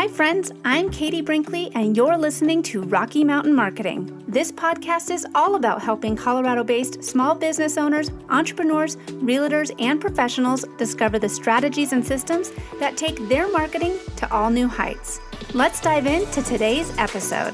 Hi friends, I'm Katie Brinkley and you're listening to Rocky Mountain Marketing. This podcast is all about helping Colorado-based small business owners, entrepreneurs, realtors, and professionals discover the strategies and systems that take their marketing to all new heights. Let's dive into today's episode.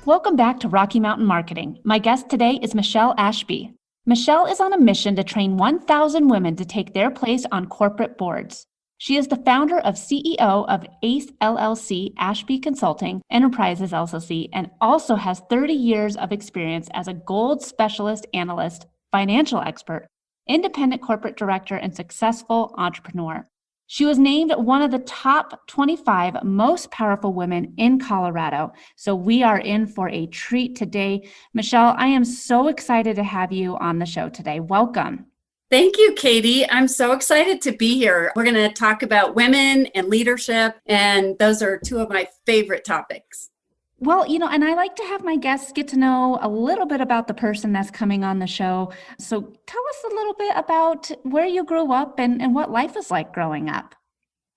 Welcome back to Rocky Mountain Marketing. My guest today is Michele Ashby. Michele is on a mission to train 1,000 women to take their place on corporate boards. She is the founder of CEO of ACE LLC, Ashby Consulting Enterprises LLC, and also has 30 years of experience as a gold specialist analyst, financial expert, independent corporate director, and successful entrepreneur. She was named one of the top 25 most powerful women in Colorado. So we are in for a treat today. Michele, I am so excited to have you on the show today. Welcome. Thank you, Katie. I'm so excited to be here. We're going to talk about women and leadership, and those are two of my favorite topics. Well, and I like to have my guests get to know a little bit about the person that's coming on the show. So tell us a little bit about where you grew up and what life was like growing up.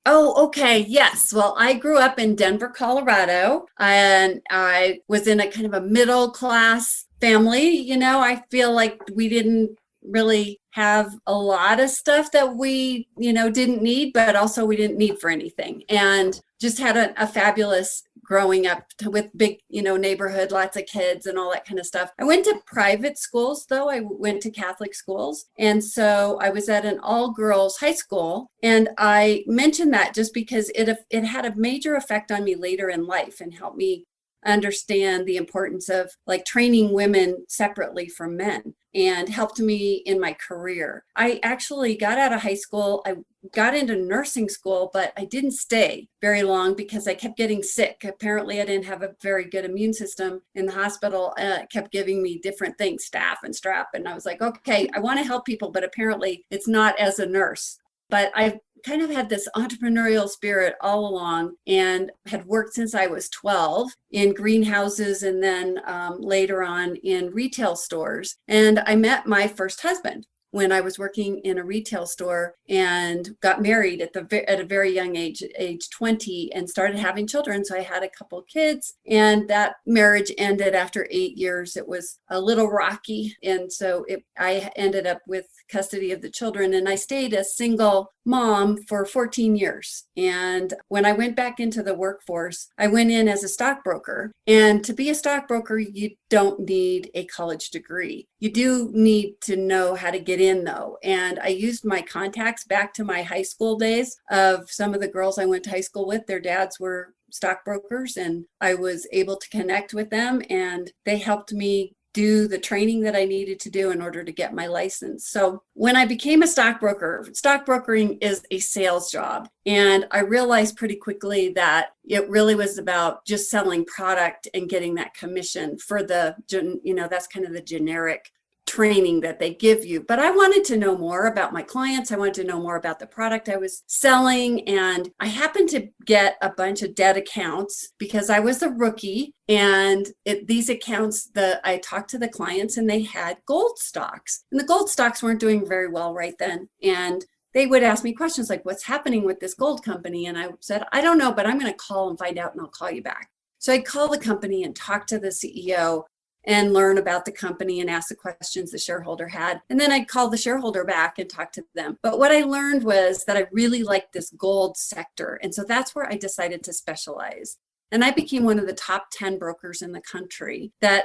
Oh, okay. Yes. Well, I grew up in Denver, Colorado, and I was in a kind of a middle class family. I feel like we didn't really have a lot of stuff that we, didn't need, but also we didn't need for anything. And just had a fabulous growing up with big, neighborhood, lots of kids and all that kind of stuff. I went to private schools, though. I went to Catholic schools. And so I was at an all-girls high school. And I mentioned that just because it had a major effect on me later in life and helped me understand the importance of training women separately from men, and helped me in my career. I actually got out of high school. I got into nursing school, but I didn't stay very long because I kept getting sick. Apparently, I didn't have a very good immune system in the hospital. It kept giving me different things, staph and strep. And I was like, okay, I want to help people, but apparently it's not as a nurse. But I kind of had this entrepreneurial spirit all along and had worked since I was 12 in greenhouses and then later on in retail stores. And I met my first husband when I was working in a retail store and got married at a very young age 20, and started having children. So I had a couple of kids, and that marriage ended after 8 years. It was a little rocky. And so I ended up with custody of the children, and I stayed a single mom for 14 years. And when I went back into the workforce, I went in as a stockbroker. And to be a stockbroker, you don't need a college degree. You do need to know how to get in, though. And I used my contacts back to my high school days of some of the girls I went to high school with. Their dads were stockbrokers, and I was able to connect with them, and they helped me do the training that I needed to do in order to get my license. So when I became a stockbroker, stockbrokering is a sales job. And I realized pretty quickly that it really was about just selling product and getting that commission for that's kind of the generic training that they give you. But I wanted to know more about my clients. I wanted to know more about the product I was selling. And I happened to get a bunch of dead accounts because I was a rookie. And these accounts that I talked to the clients, and they had gold stocks. And the gold stocks weren't doing very well right then. And they would ask me questions like, what's happening with this gold company? And I said, I don't know, but I'm going to call and find out, and I'll call you back. So I'd call the company and talk to the CEO and learn about the company and ask the questions the shareholder had. And then I'd call the shareholder back and talk to them. But what I learned was that I really liked this gold sector. And so that's where I decided to specialize. And I became one of the top 10 brokers in the country that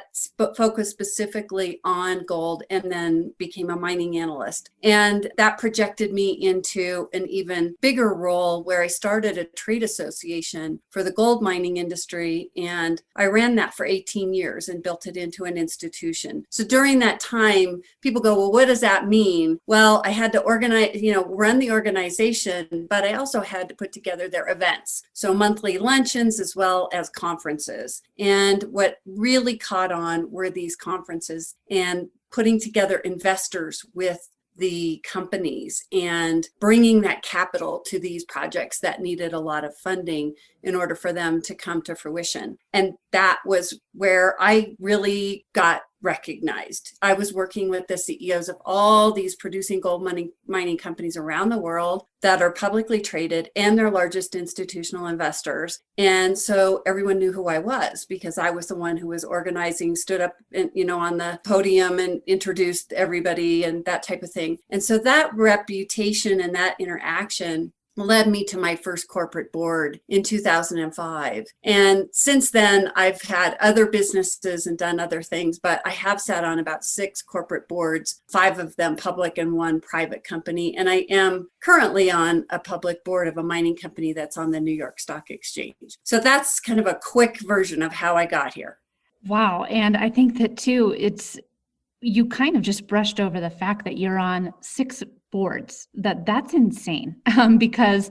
focused specifically on gold, and then became a mining analyst. And that projected me into an even bigger role where I started a trade association for the gold mining industry. And I ran that for 18 years and built it into an institution. So during that time, people go, well, what does that mean? Well, I had to organize, run the organization, but I also had to put together their events. So monthly luncheons as well as conferences. And what really caught on were these conferences and putting together investors with the companies and bringing that capital to these projects that needed a lot of funding in order for them to come to fruition. And that was where I really got recognized. I was working with the CEOs of all these producing gold mining companies around the world that are publicly traded and their largest institutional investors. And so everyone knew who I was because I was the one who was organizing, stood up and, on the podium and introduced everybody and that type of thing. And so that reputation and that interaction led me to my first corporate board in 2005. And since then, I've had other businesses and done other things, but I have sat on about 6 corporate boards, 5 of them public and 1 private company. And I am currently on a public board of a mining company that's on the New York Stock Exchange. So that's kind of a quick version of how I got here. Wow. And I think that too, you kind of just brushed over the fact that you're on 6 boards. That's insane. Because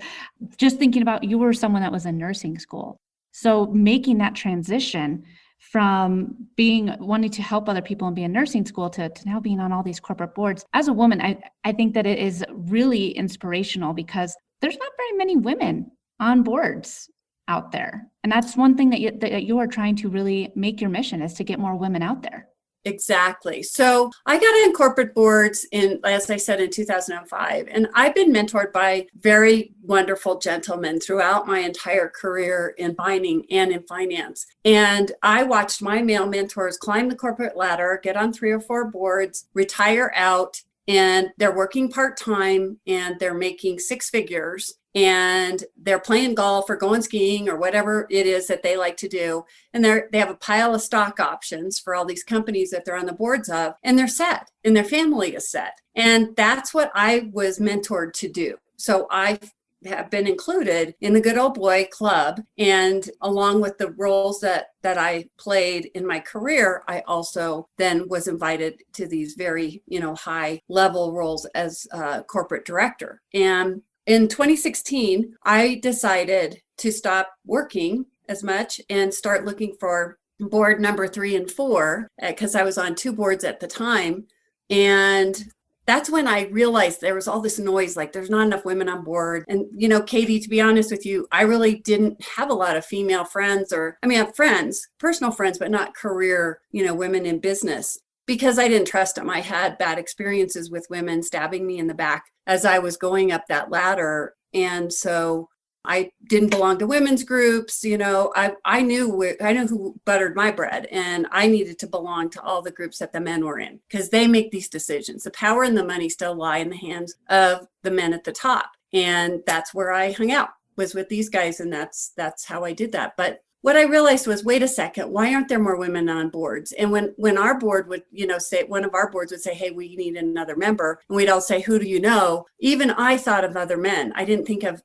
just thinking about, you were someone that was in nursing school. So making that transition from wanting to help other people and be in nursing school to now being on all these corporate boards. As a woman, I think that it is really inspirational because there's not very many women on boards out there. And that's one thing that you are trying to really make your mission, is to get more women out there. Exactly. So I got in corporate boards as I said, in 2005, and I've been mentored by very wonderful gentlemen throughout my entire career in mining and in finance. And I watched my male mentors climb the corporate ladder, get on 3 or 4 boards, retire out, and they're working part-time and they're making 6 figures. And they're playing golf or going skiing or whatever it is that they like to do. And they have a pile of stock options for all these companies that they're on the boards of, and they're set and their family is set. And that's what I was mentored to do. So I have been included in the good old boy club. And along with the roles that I played in my career, I also then was invited to these very, high level roles as a corporate director. And in 2016, I decided to stop working as much and start looking for board number 3 and 4, because I was on 2 boards at the time. And that's when I realized there was all this noise, like there's not enough women on board. And, Katie, to be honest with you, I really didn't have a lot of female friends, I have friends, personal friends, but not career, women in business. Because I didn't trust them. I had bad experiences with women stabbing me in the back as I was going up that ladder. And so I didn't belong to women's groups. I knew who buttered my bread, and I needed to belong to all the groups that the men were in, because they make these decisions. The power and the money still lie in the hands of the men at the top. And that's where I hung out, was with these guys. And that's how I did that. But what I realized was, wait a second, why aren't there more women on boards? And when our board would, say, one of our boards would say, hey, we need another member, and we'd all say, who do you know? Even I thought of other men. I didn't think of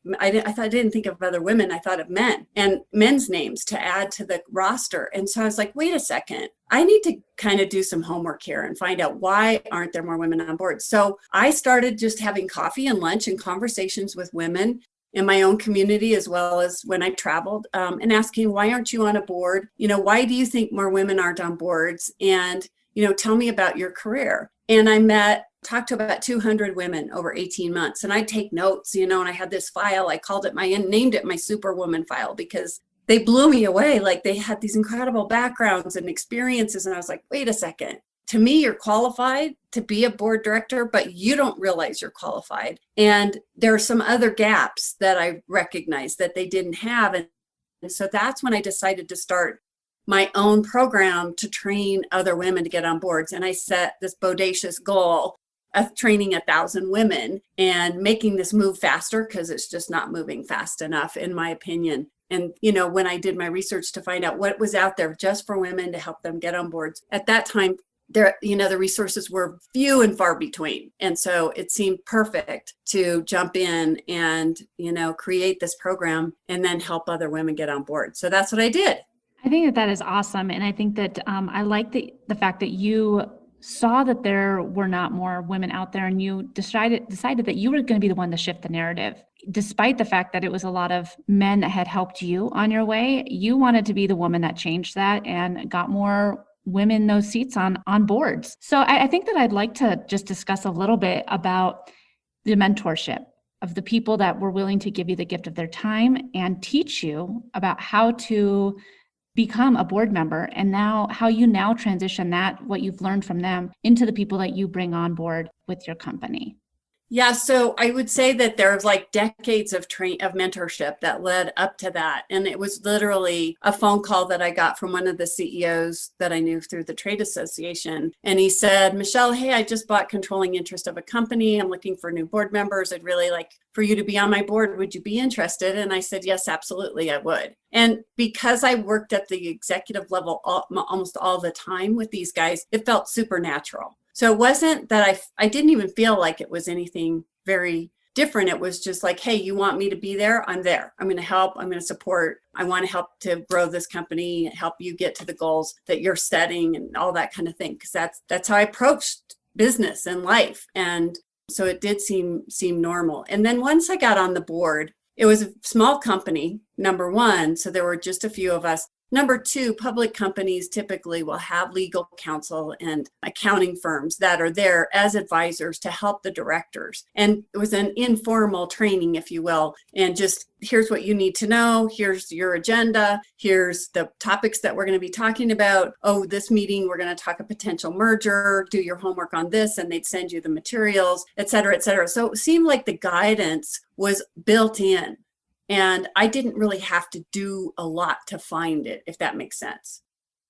other women. I thought of men and men's names to add to the roster. And so I was like, wait a second, I need to kind of do some homework here and find out, why aren't there more women on board? So I started just having coffee and lunch and conversations with women in my own community, as well as when I traveled, and asking, why aren't you on a board? Why do you think more women aren't on boards? And, tell me about your career. And I talked to about 200 women over 18 months. And I take notes, and I had this file, I named it my Superwoman file, because they blew me away. Like, they had these incredible backgrounds and experiences. And I was like, wait a second. To me, you're qualified to be a board director, but you don't realize you're qualified. And there are some other gaps that I recognized that they didn't have. And so that's when I decided to start my own program to train other women to get on boards. And I set this bodacious goal of training 1,000 women and making this move faster, because it's just not moving fast enough, in my opinion. And, when I did my research to find out what was out there just for women to help them get on boards, at that time, the resources were few and far between. And so it seemed perfect to jump in and, create this program and then help other women get on board. So that's what I did. I think that is awesome. And I think that I like the fact that you saw that there were not more women out there, and you decided that you were going to be the one to shift the narrative. Despite the fact that it was a lot of men that had helped you on your way, you wanted to be the woman that changed that and got more women those seats on boards. So I think that I'd like to just discuss a little bit about the mentorship of the people that were willing to give you the gift of their time and teach you about how to become a board member, and now how you now transition that, what you've learned from them, into the people that you bring on board with your company. Yeah, so I would say that there's like decades of mentorship that led up to that. And it was literally a phone call that I got from one of the CEOs that I knew through the trade association. And he said, Michelle, hey, I just bought controlling interest of a company. I'm looking for new board members. I'd really like for you to be on my board. Would you be interested? And I said, yes, absolutely, I would. And because I worked at the executive level almost all the time with these guys, it felt supernatural. So it wasn't that I didn't even feel like it was anything very different. It was just like, hey, you want me to be there? I'm there. I'm going to help. I'm going to support. I want to help to grow this company, help you get to the goals that you're setting and all that kind of thing. Because that's how I approached business and life. And so it did seem normal. And then once I got on the board, it was a small company, number one. So there were just a few of us. Number two, public companies typically will have legal counsel and accounting firms that are there as advisors to help the directors. And it was an informal training, if you will, and just here's what you need to know. Here's your agenda. Here's the topics that we're going to be talking about. Oh, this meeting, we're going to talk a potential merger, do your homework on this, and they'd send you the materials, et cetera, et cetera. So it seemed like the guidance was built in. And I didn't really have to do a lot to find it, if that makes sense.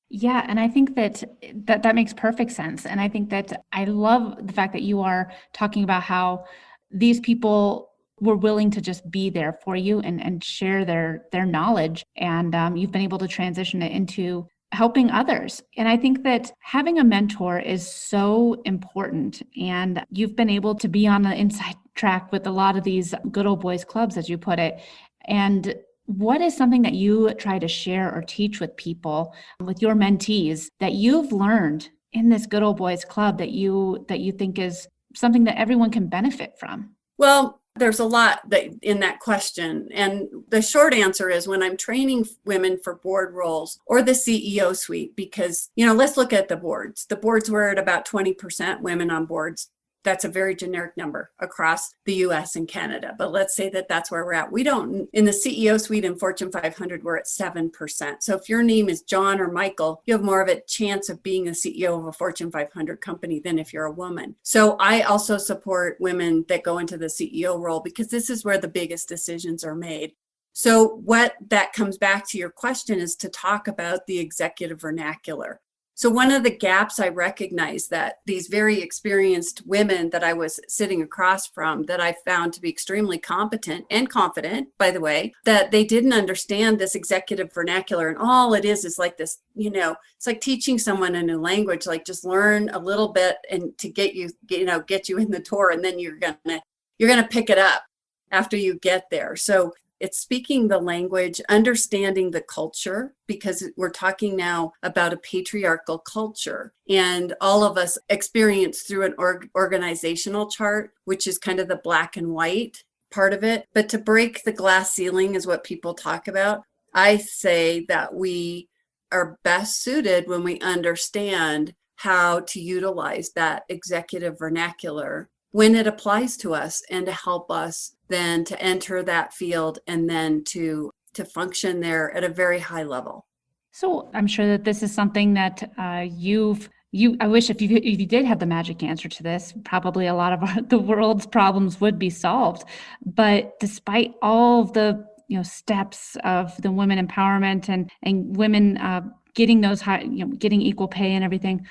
Yeah, and I think that makes perfect sense. And I think that I love the fact that you are talking about how these people were willing to just be there for you and share their knowledge. And you've been able to transition it into helping others. And I think that having a mentor is so important. And you've been able to be on the inside track with a lot of these good old boys clubs, as you put it. And what is something that you try to share or teach with people, with your mentees, that you've learned in this good old boys club that you think is something that everyone can benefit from? Well, there's a lot in that question. And the short answer is when I'm training women for board roles or the CEO suite, because, let's look at the boards. The boards were at about 20% women on boards. That's a very generic number across the US and Canada. But let's say that that's where we're at. We don't, in the CEO suite in Fortune 500, we're at 7%. So if your name is John or Michael, you have more of a chance of being a CEO of a Fortune 500 company than if you're a woman. So I also support women that go into the CEO role because this is where the biggest decisions are made. So what that comes back to your question is to talk about the executive vernacular. So one of the gaps I recognized that these very experienced women that I was sitting across from, that I found to be extremely competent and confident, by the way, that they didn't understand this executive vernacular. And all it is like this, it's like teaching someone a new language, like just learn a little bit and to get you in the door, and then you're gonna pick it up after you get there. So it's speaking the language, understanding the culture, because we're talking now about a patriarchal culture. And all of us experience through an organizational chart, which is kind of the black and white part of it. But to break the glass ceiling is what people talk about. I say that we are best suited when we understand how to utilize that executive vernacular when it applies to us, and to help us then to enter that field and then to function there at a very high level. So I'm sure that this is something that I wish if you did have the magic answer to this, probably a lot of the world's problems would be solved. But despite all of the steps of the women empowerment and women getting those high, getting equal pay and everything,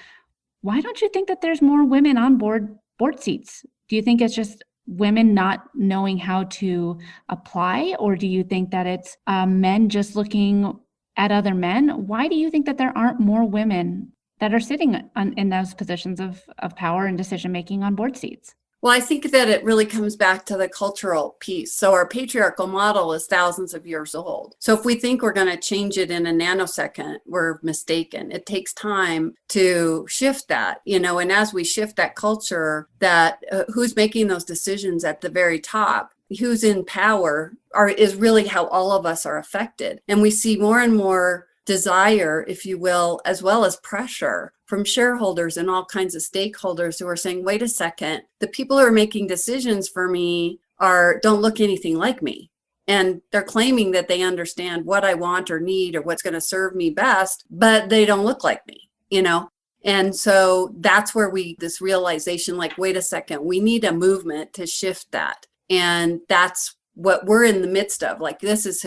why don't you think that there's more women on board seats? Do you think it's just women not knowing how to apply, or do you think that it's men just looking at other men? Why do you think that there aren't more women that are sitting in those positions of power and decision making on board seats? Well, I think that it really comes back to the cultural piece. So our patriarchal model is thousands of years old. So if we think we're going to change it in a nanosecond, we're mistaken. It takes time to shift that, and as we shift that culture, that who's making those decisions at the very top, who's in power is really how all of us are affected. And we see more and more desire, if you will, as well as pressure from shareholders and all kinds of stakeholders who are saying, wait a second, the people who are making decisions for me don't look anything like me. And they're claiming that they understand what I want or need or what's going to serve me best, but they don't look like me, you know? And so that's where this realization, like, wait a second, we need a movement to shift that. And that's what we're in the midst of. Like, this is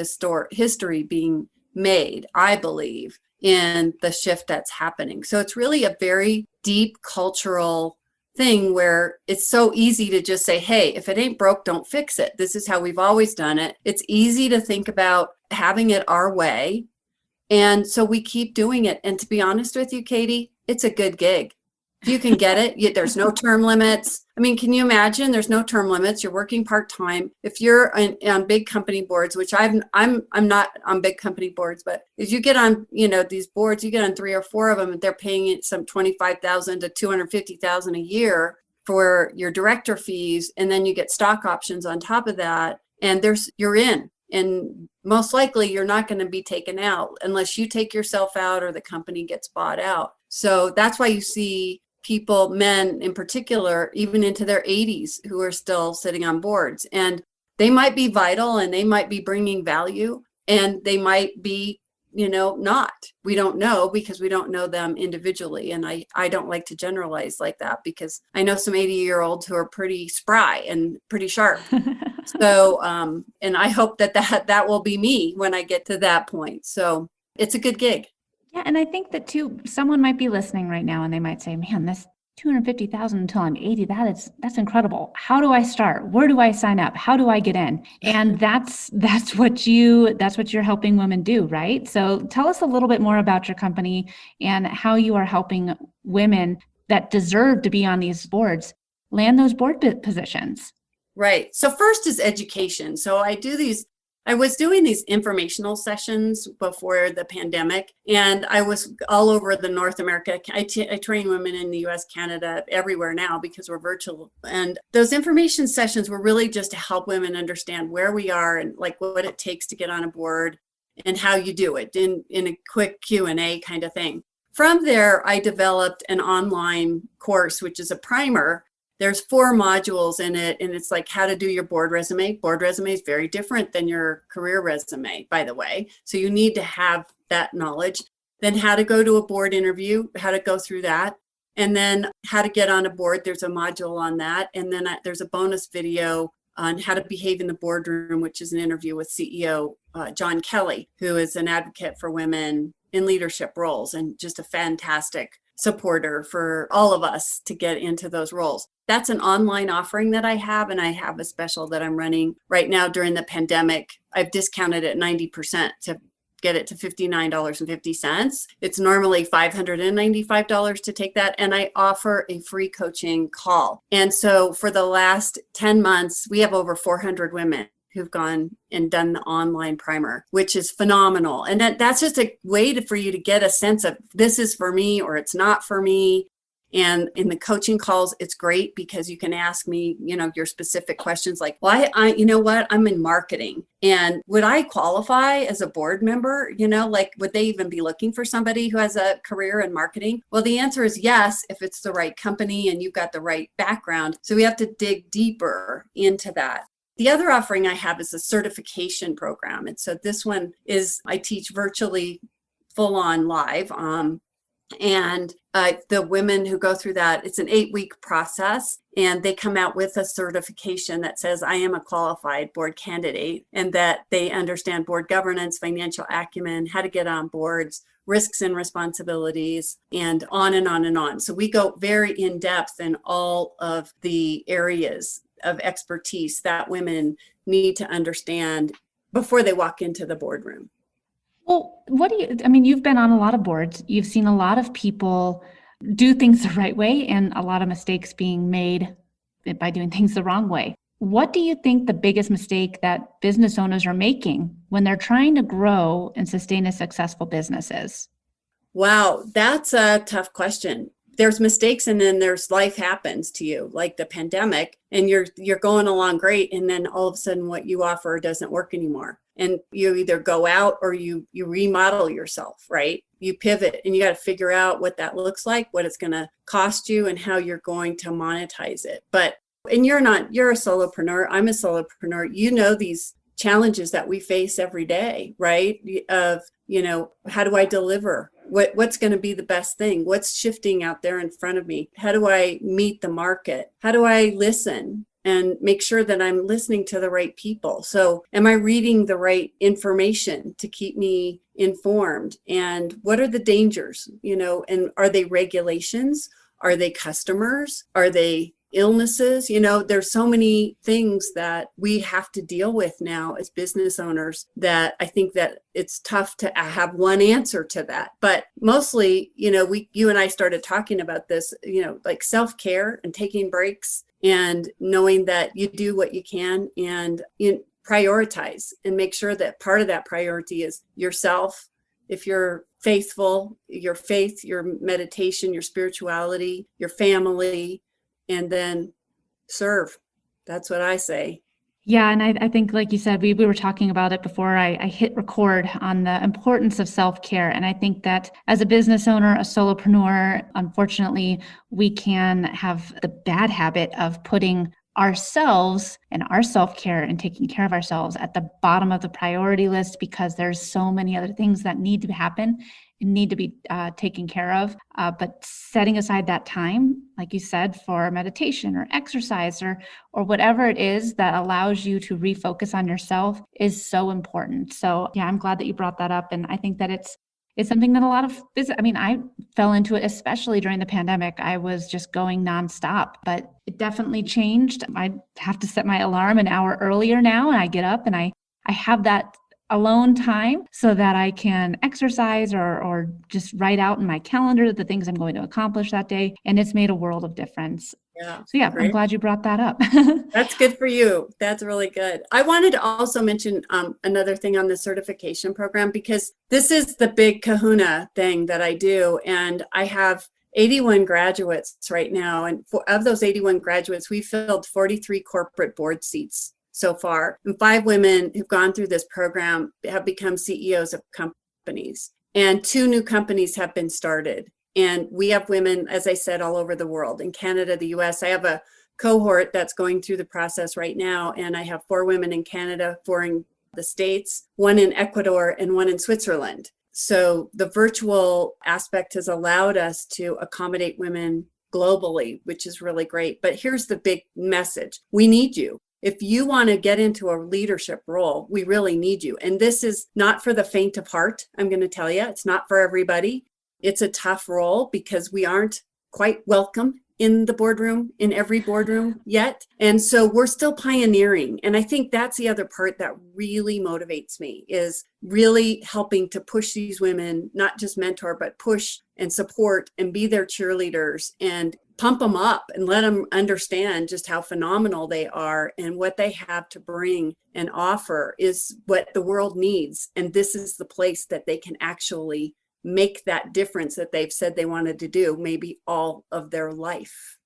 history being made, I believe, in the shift that's happening. So it's really a very deep cultural thing where it's so easy to just say, hey, if it ain't broke, don't fix it. This is how we've always done it. It's easy to think about having it our way. And so we keep doing it. And to be honest with you, Katie, it's a good gig. If you can get it, there's no term limits. I mean, can you imagine? There's no term limits. You're working part-time. If you're on big company boards, which I'm not on big company boards, but if you get on, these boards, you get on 3 or 4 of them, and they're paying it some $25,000 to $250,000 a year for your director fees, and then you get stock options on top of that, and you're in. And most likely you're not going to be taken out unless you take yourself out or the company gets bought out. So that's why you see people, men in particular, even into their 80s, who are still sitting on boards. And they might be vital and they might be bringing value, and they might be, not. We don't know, because we don't know them individually. And I don't like to generalize like that, because I know some 80-year-olds who are pretty spry and pretty sharp. So, and I hope that will be me when I get to that point. So it's a good gig. Yeah. And I think that too, someone might be listening right now and they might say, man, this 250,000 until I'm 80, that's incredible. How do I start? Where do I sign up? How do I get in? And that's what you're helping women do, right? So tell us a little bit more about your company and how you are helping women that deserve to be on these boards land those board positions. Right. So first is education. So I was doing these informational sessions before the pandemic, and I was all over the North America. I train women in the US, Canada, everywhere now, because we're virtual. And those information sessions were really just to help women understand where we are and like what it takes to get on a board and how you do it in a quick Q&A kind of thing. From there, I developed an online course, which is a primer. There's 4 modules in it, and it's like how to do your board resume. Board resume is very different than your career resume, by the way. So you need to have that knowledge. Then how to go to a board interview, how to go through that. And then how to get on a board. There's a module on that. And then there's a bonus video on how to behave in the boardroom, which is an interview with CEO John Kelly, who is an advocate for women in leadership roles and just a fantastic supporter for all of us to get into those roles. That's an online offering that I have, and I have a special that I'm running right now during the pandemic. I've discounted it 90% to get it to $59.50. It's normally $595 to take that, and I offer a free coaching call. And so for the last 10 months, we have over 400 women who've gone and done the online primer, which is phenomenal. And that's just a way for you to get a sense of this is for me or it's not for me. And in the coaching calls, it's great because you can ask me, your specific questions like, well, I'm in marketing, and would I qualify as a board member? Would they even be looking for somebody who has a career in marketing? Well, the answer is yes, if it's the right company and you've got the right background. So we have to dig deeper into that. The other offering I have is a certification program. And so this one is, I teach virtually full on live. And the women who go through that, it's an 8-week process, and they come out with a certification that says, I am a qualified board candidate, and that they understand board governance, financial acumen, how to get on boards, risks and responsibilities, and on and on and on. So we go very in depth in all of the areas of expertise that women need to understand before they walk into the boardroom. Well, you've been on a lot of boards. You've seen a lot of people do things the right way and a lot of mistakes being made by doing things the wrong way. What do you think the biggest mistake that business owners are making when they're trying to grow and sustain a successful business is? Wow, that's a tough question. There's mistakes, and then there's life happens to you, like the pandemic, and you're going along great, and then all of a sudden what you offer doesn't work anymore. And you either go out or you remodel yourself, right? You pivot, and you got to figure out what that looks like, what it's going to cost you, and how you're going to monetize it. But And you're a solopreneur. I'm a solopreneur. You know, these challenges that we face every day, right? Of, how do I deliver? What's going to be the best thing? What's shifting out there in front of me? How do I meet the market? How do I listen and make sure that I'm listening to the right people? So am I reading the right information to keep me informed? And what are the dangers, and are they regulations? Are they customers? Are they illnesses? There's so many things that we have to deal with now as business owners that I think that it's tough to have one answer to that. But mostly, you and I started talking about this, like self-care and taking breaks and knowing that you do what you can and prioritize and make sure that part of that priority is yourself. If you're faithful, your faith, your meditation, your spirituality, your family, and then serve. That's what I say. Yeah. And I think, like you said, we were talking about it before I hit record on the importance of self-care. And I think that as a business owner, a solopreneur, unfortunately, we can have the bad habit of putting ourselves and our self-care and taking care of ourselves at the bottom of the priority list because there's so many other things that need to happen and need to be taken care of. But setting aside that time, like you said, for meditation or exercise or whatever it is that allows you to refocus on yourself is so important. So yeah, I'm glad that you brought that up. And I think that it's something that a lot of I fell into it, especially during the pandemic. I was just going nonstop, but it definitely changed. I have to set my alarm an hour earlier now, and I get up and I have that alone time so that I can exercise or just write out in my calendar the things I'm going to accomplish that day. And it's made a world of difference. Yeah. So yeah, great. I'm glad you brought that up. That's good for you. That's really good. I wanted to also mention another thing on the certification program, because this is the big kahuna thing that I do. And I have 81 graduates right now. And of those 81 graduates, we filled 43 corporate board seats so far. And 5 women who've gone through this program have become CEOs of companies. And 2 new companies have been started. And we have women, as I said, all over the world, in Canada, the US. I have a cohort that's going through the process right now. And I have 4 women in Canada, 4 in the States, 1 in Ecuador, and 1 in Switzerland. So the virtual aspect has allowed us to accommodate women globally, which is really great. But here's the big message. We need you. If you want to get into a leadership role, we really need you. And this is not for the faint of heart. I'm going to tell you, it's not for everybody. It's a tough role because we aren't quite welcome in the boardroom, in every boardroom yet. And so we're still pioneering. And I think that's the other part that really motivates me, is really helping to push these women, not just mentor, but push and support and be their cheerleaders and pump them up and let them understand just how phenomenal they are, and what they have to bring and offer is what the world needs. And this is the place that they can actually make that difference that they've said they wanted to do, maybe all of their life.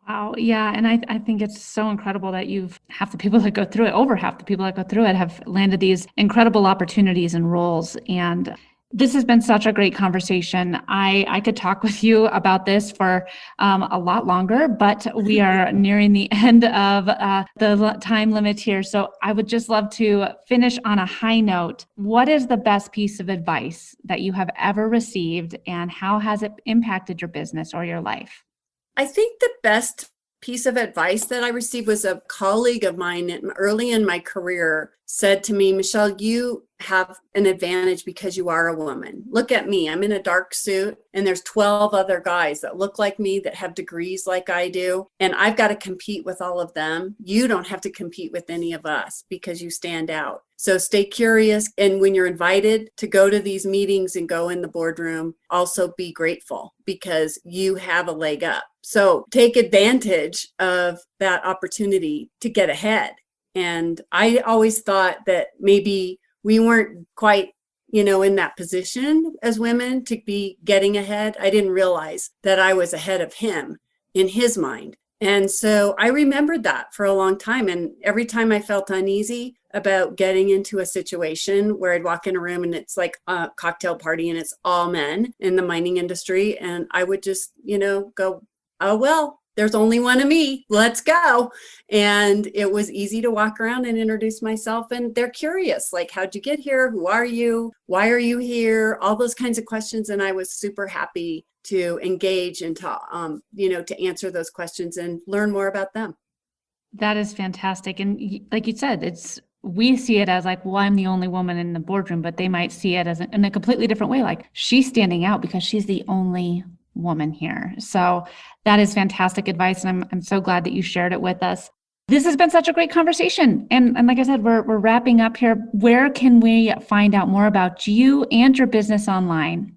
Wow. Yeah. And I think it's so incredible that half the people that go through it, over half the people that go through it, have landed these incredible opportunities and roles. And this has been such a great conversation. I could talk with you about this for a lot longer, but we are nearing the end of the time limit here. So I would just love to finish on a high note. What is the best piece of advice that you have ever received, and how has it impacted your business or your life? I think the best piece of advice that I received was a colleague of mine early in my career said to me, Michele, you have an advantage because you are a woman. Look at me. I'm in a dark suit and there's 12 other guys that look like me, that have degrees like I do. And I've got to compete with all of them. You don't have to compete with any of us because you stand out. So stay curious. And when you're invited to go to these meetings and go in the boardroom, also be grateful because you have a leg up. So take advantage of that opportunity to get ahead. And I always thought that maybe we weren't quite, in that position as women to be getting ahead. I didn't realize that I was ahead of him in his mind. And so I remembered that for a long time. And every time I felt uneasy about getting into a situation where I'd walk in a room and it's like a cocktail party and it's all men in the mining industry, and I would just, go, oh, well, there's only one of me. Let's go. And it was easy to walk around and introduce myself. And they're curious, like, how'd you get here? Who are you? Why are you here? All those kinds of questions. And I was super happy to engage and to answer those questions and learn more about them. That is fantastic. And like you said, we see it as like, well, I'm the only woman in the boardroom, but they might see it as in a completely different way. Like, she's standing out because she's the only woman here. So that is fantastic advice. And I'm so glad that you shared it with us. This has been such a great conversation. And like I said, we're wrapping up here. Where can we find out more about you and your business online?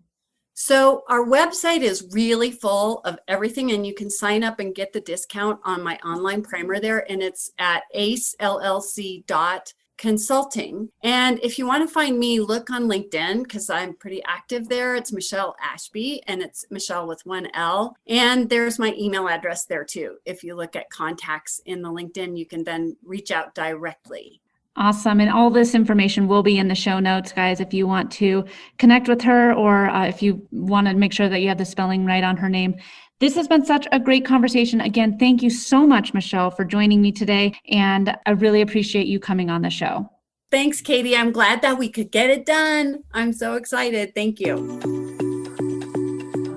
So our website is really full of everything, and you can sign up and get the discount on my online primer there. And it's at acellc.consulting. And if you want to find me, look on LinkedIn because I'm pretty active there. It's Michele Ashby, and it's Michele with one L. And there's my email address there too. If you look at contacts in the LinkedIn, you can then reach out directly. Awesome. And all this information will be in the show notes, guys, if you want to connect with her or if you want to make sure that you have the spelling right on her name. This has been such a great conversation. Again, thank you so much, Michele, for joining me today. And I really appreciate you coming on the show. Thanks, Katie. I'm glad that we could get it done. I'm so excited. Thank you.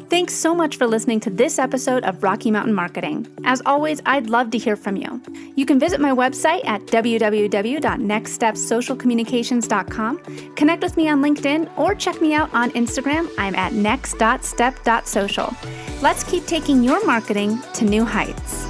Thanks so much for listening to this episode of Rocky Mountain Marketing. As always, I'd love to hear from you. You can visit my website at www.nextstepsocialcommunications.com, connect with me on LinkedIn, or check me out on Instagram. I'm at next.step.social. Let's keep taking your marketing to new heights.